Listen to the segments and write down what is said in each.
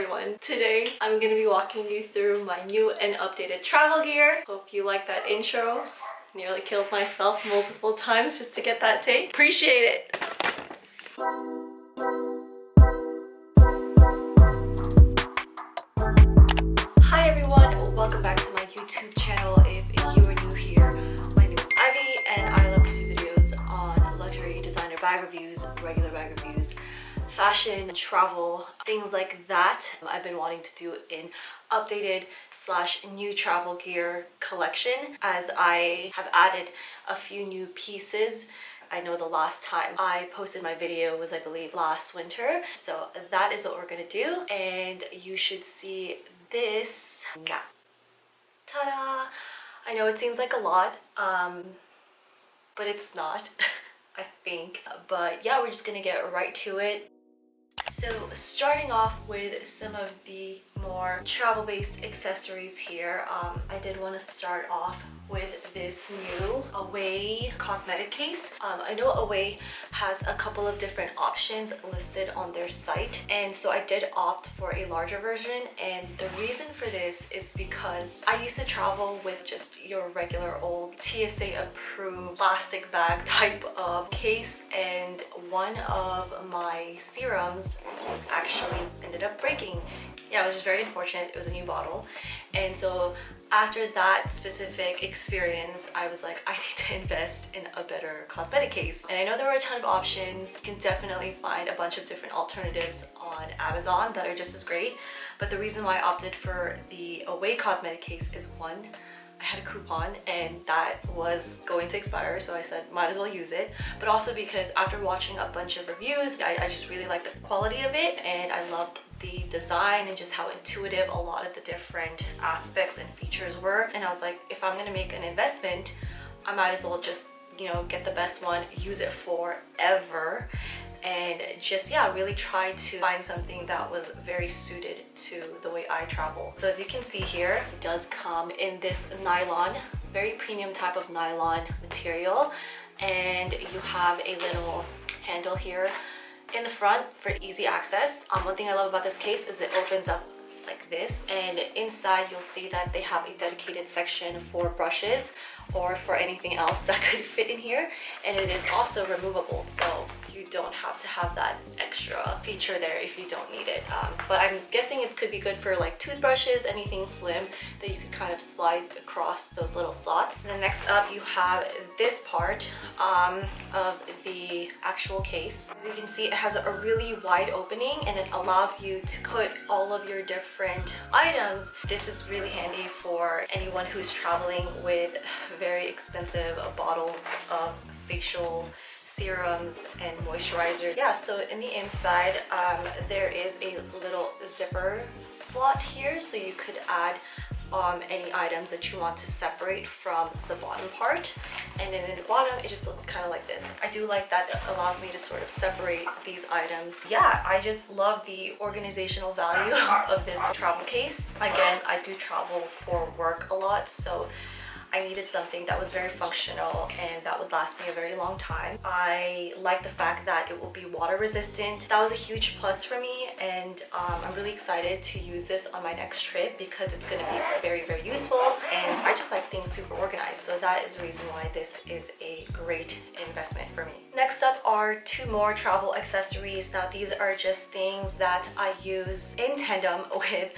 everyone, today I'm gonna be walking you through my new and updated travel gear. Hope you like that intro. Nearly killed myself multiple times just to get that take. Appreciate it! Hi everyone, welcome back to my YouTube channel. If you are new here, my name is Ivy and I love to do videos on luxury designer bag reviews, regular bag reviews, fashion, travel, things like that. I've been wanting to do an updated / new travel gear collection as I have added a few new pieces. I know the last time I posted my video was, I believe, last winter. So that is what we're gonna do, and you should see this. Ta-da! I know it seems like a lot, but it's not, I think. But yeah, we're just gonna get right to it. So starting off with some of the more travel-based accessories here, I did want to start off with this new Away cosmetic case. I know Away has a couple of different options listed on their site, and so I did opt for a larger version, and the reason for this is because I used to travel with just your regular old TSA approved plastic bag type of case, and one of my serums actually ended up breaking. Yeah, it was just very unfortunate. It was a new bottle, and so after that specific experience, I was like, I need to invest in a better cosmetic case. And I know there were a ton of options. You can definitely find a bunch of different alternatives on Amazon that are just as great, but the reason why I opted for the Away cosmetic case is, one, I had a coupon and that was going to expire, so I said might as well use it, but also because after watching a bunch of reviews, I just really liked the quality of it, and I loved the design and just how intuitive a lot of the different aspects and features were. And I was like, if I'm gonna make an investment, I might as well just, you know, get the best one, use it forever, and just, yeah, really try to find something that was very suited to the way I travel. So as you can see here, it does come in this nylon, very premium type of nylon material, and you have a little handle here in the front for easy access. One thing I love about this case is it opens up like this, and inside you'll see that they have a dedicated section for brushes or for anything else that could fit in here, and it is also removable, so you don't have to have that extra feature there if you don't need it. But I'm guessing it could be good for like toothbrushes, anything slim that you could kind of slide across those little slots. And then next up you have this part of the actual case. As you can see, it has a really wide opening and it allows you to put all of your different items. This is really handy for anyone who's traveling with very expensive bottles of facial serums and moisturizer. Yeah, so in the inside there is a little zipper slot here, so you could add any items that you want to separate from the bottom part, and then in the bottom it just looks kind of like this. I do like that it allows me to sort of separate these items. Yeah, I just love the organizational value of this travel case. Again, I do travel for work a lot, so I needed something that was very functional and that would last me a very long time. I like the fact that it will be water resistant. That was a huge plus for me, and I'm really excited to use this on my next trip because it's going to be very, very useful, and I just like things super organized, so that is the reason why this is a great investment for me. Next up are two more travel accessories. Now these are just things that I use in tandem with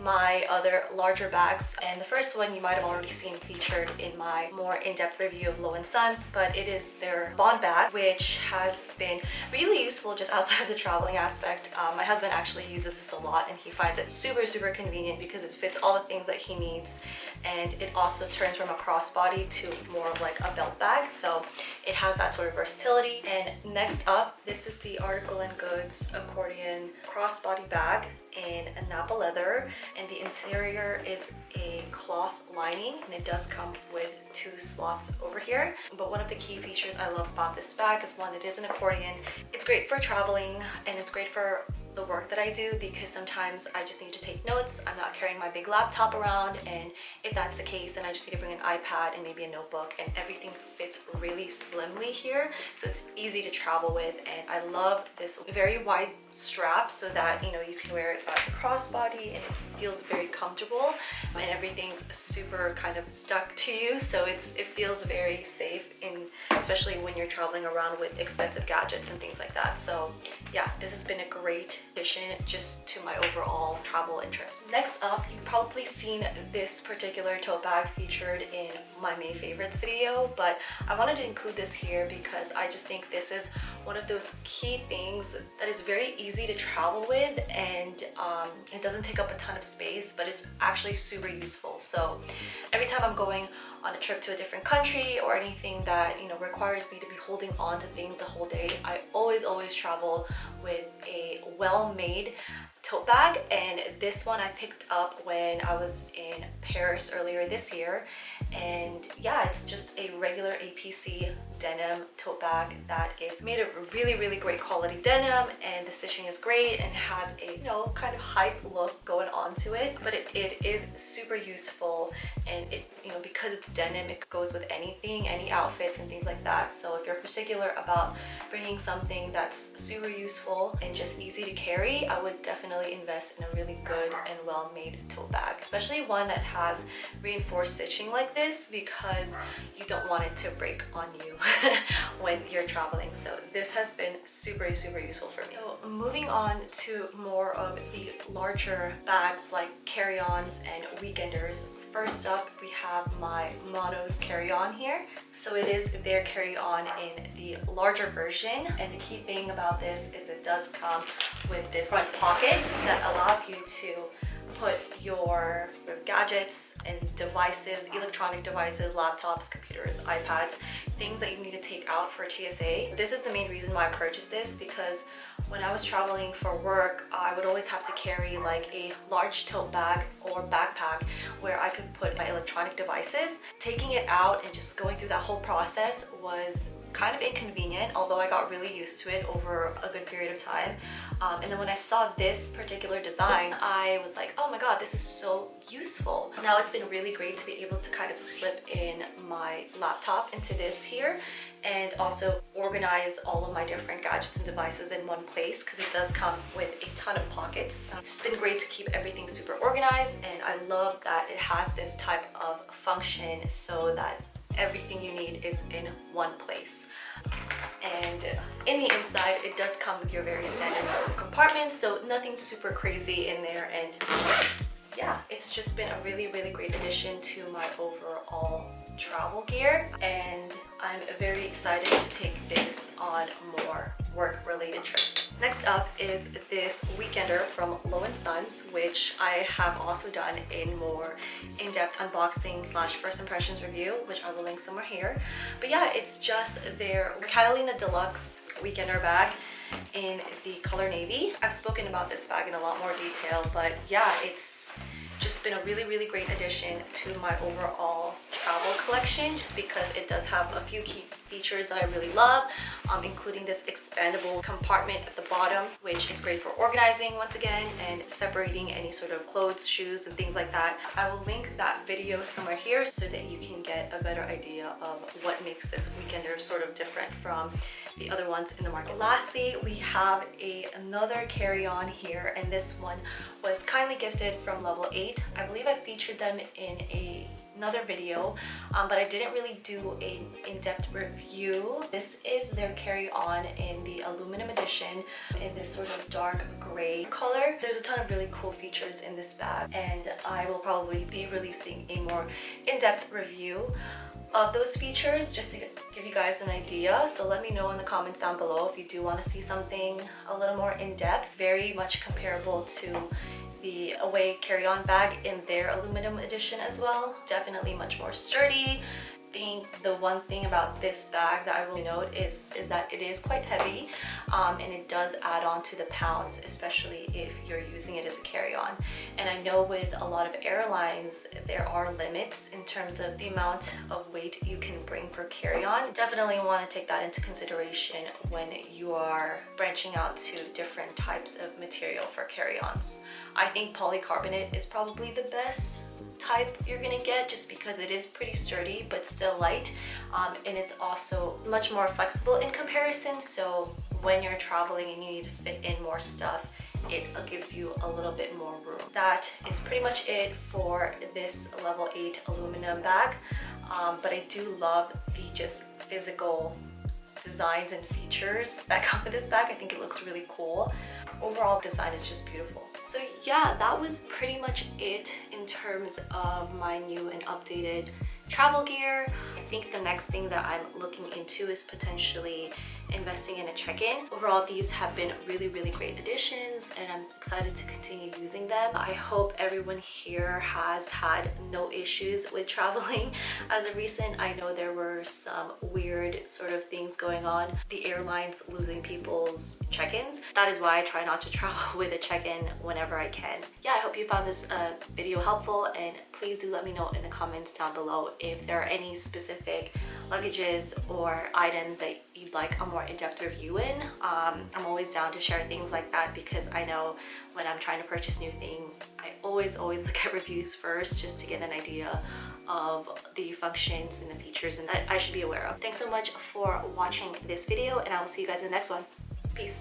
my other larger bags, and the first one you might have already seen featured in my more in-depth review of lo&sons, but it is their bond bag, which has been really useful just outside of the traveling aspect. My husband actually uses this a lot and he finds it super convenient because it fits all the things that he needs, and it also turns from a crossbody to more of like a belt bag, so it has that sort of versatility. And next up, this is the Article & Goods accordion crossbody bag in a Napa leather, and the interior is a cloth lining, and it does come with 2 slots over here. But one of the key features I love about this bag is, one, it is an accordion. It's great for traveling, and it's great for the work that I do, because sometimes I just need to take notes. I'm not carrying my big laptop around, and if that's the case, then I just need to bring an iPad and maybe a notebook, and everything fits really slimly here, so it's easy to travel with. And I love this very wide strap so that, you know, you can wear it as a crossbody and it feels very comfortable, and everything's super kind of stuck to you, so it feels very safe, especially when you're traveling around with expensive gadgets and things like that. So yeah, this has been a great addition just to my overall travel and trips. Next up, you've probably seen this particular tote bag featured in my May favorites video, but I wanted to include this here because I just think this is one of those key things that is very easy to travel with, and it doesn't take up a ton of space, but it's actually super useful. So every time I'm going on a trip to a different country or anything that, you know, requires me to be holding on to things the whole day, I always travel with a well-made tote bag. And this one I picked up when I was in Paris earlier this year, and yeah, it's just a regular APC denim tote bag that is made of really great quality denim, and the stitching is great and has a, you know, kind of hype look going on to it, but it is super useful. And it, you know, because it's denim, it goes with anything, any outfits and things like that. So if you're particular about bringing something that's super useful and just easy to carry, I would definitely invest in a really good and well-made tote bag, especially one that has reinforced stitching like this, because you don't want it to break on you when you're traveling. So this has been super useful for me. So moving on to more of the larger bags like carry-ons and weekenders. First up, we have my Mono's carry-on here. So it is their carry-on in the larger version, and the key thing about this is it does come with this front pocket that allows you to put your gadgets and devices, electronic devices, laptops, computers, iPads, things that you need to take out for TSA. This is the main reason why I purchased this, because when I was traveling for work, I would always have to carry like a large tote bag or backpack where I could put my electronic devices. Taking it out and just going through that whole process was kind of inconvenient, although I got really used to it over a good period of time. And then when I saw this particular design, I was like, oh my god, this is so useful. Now it's been really great to be able to kind of slip in my laptop into this here, and also organize all of my different gadgets and devices in one place, because it does come with a ton of pockets. It's been great to keep everything super organized, and I love that it has this type of function so that everything you need is in one place. And in the inside, it does come with your very standard sort of compartments, so nothing super crazy in there. And yeah, it's just been a really great addition to my overall travel gear, and I'm very excited to take this on more work-related trips. Next up is this weekender from lo&sons, which I have also done a more in-depth unboxing / first impressions review, which I will link somewhere here. But yeah, it's just their Catalina Deluxe weekender bag in the color navy. I've spoken about this bag in a lot more detail, but yeah, it's just been a really great addition to my overall travel collection, just because it does have a few key features that I really love, including this expandable compartment at the bottom, which is great for organizing once again and separating any sort of clothes, shoes, and things like that. I will link that video somewhere here so that you can get a better idea of what makes this weekender sort of different from the other ones in the market. Lastly, we have another carry-on here, and this one was kindly gifted from Level 8. I believe I featured them in another video, but I didn't really do an in-depth review. This is their carry-on in the aluminum edition in this sort of dark gray color. There's a ton of really cool features in this bag, and I will probably be releasing a more in-depth review of those features just to give you guys an idea. So let me know in the comments down below if you do want to see something a little more in-depth. Very much comparable to the Away carry-on bag in their aluminum edition as well. Definitely much more sturdy. The think the one thing about this bag that I will note is that it is quite heavy, and it does add on to the pounds, especially if you're using it as a carry-on. And I know with a lot of airlines there are limits in terms of the amount of weight you can bring per carry-on. Definitely want to take that into consideration when you are branching out to different types of material for carry-ons. I think polycarbonate is probably the best type you're gonna get, just because it is pretty sturdy but still light, and it's also much more flexible in comparison. So when you're traveling and you need to fit in more stuff, it gives you a little bit more room. That is pretty much it for this level 8 aluminum bag, but I do love the just physical designs and features that come with this bag. I think it looks really cool. Overall design is just beautiful. So yeah, that was pretty much it in terms of my new and updated travel gear. I think the next thing that I'm looking into is potentially investing in a check-in. Overall, these have been really great additions, and I'm excited to continue using them. I hope everyone here has had no issues with traveling as of recent. I know there were some weird sort of things going on, the airlines losing people's check-ins. That is why I try not to travel with a check-in whenever I can. Yeah, I hope you found this video helpful, and please do let me know in the comments down below if there are any specific luggages or items that you'd like a more in-depth review in. I'm always down to share things like that, because I know when I'm trying to purchase new things, I always look at reviews first, just to get an idea of the functions and the features and that I should be aware of. Thanks so much for watching this video, and I will see you guys in the next one. Peace.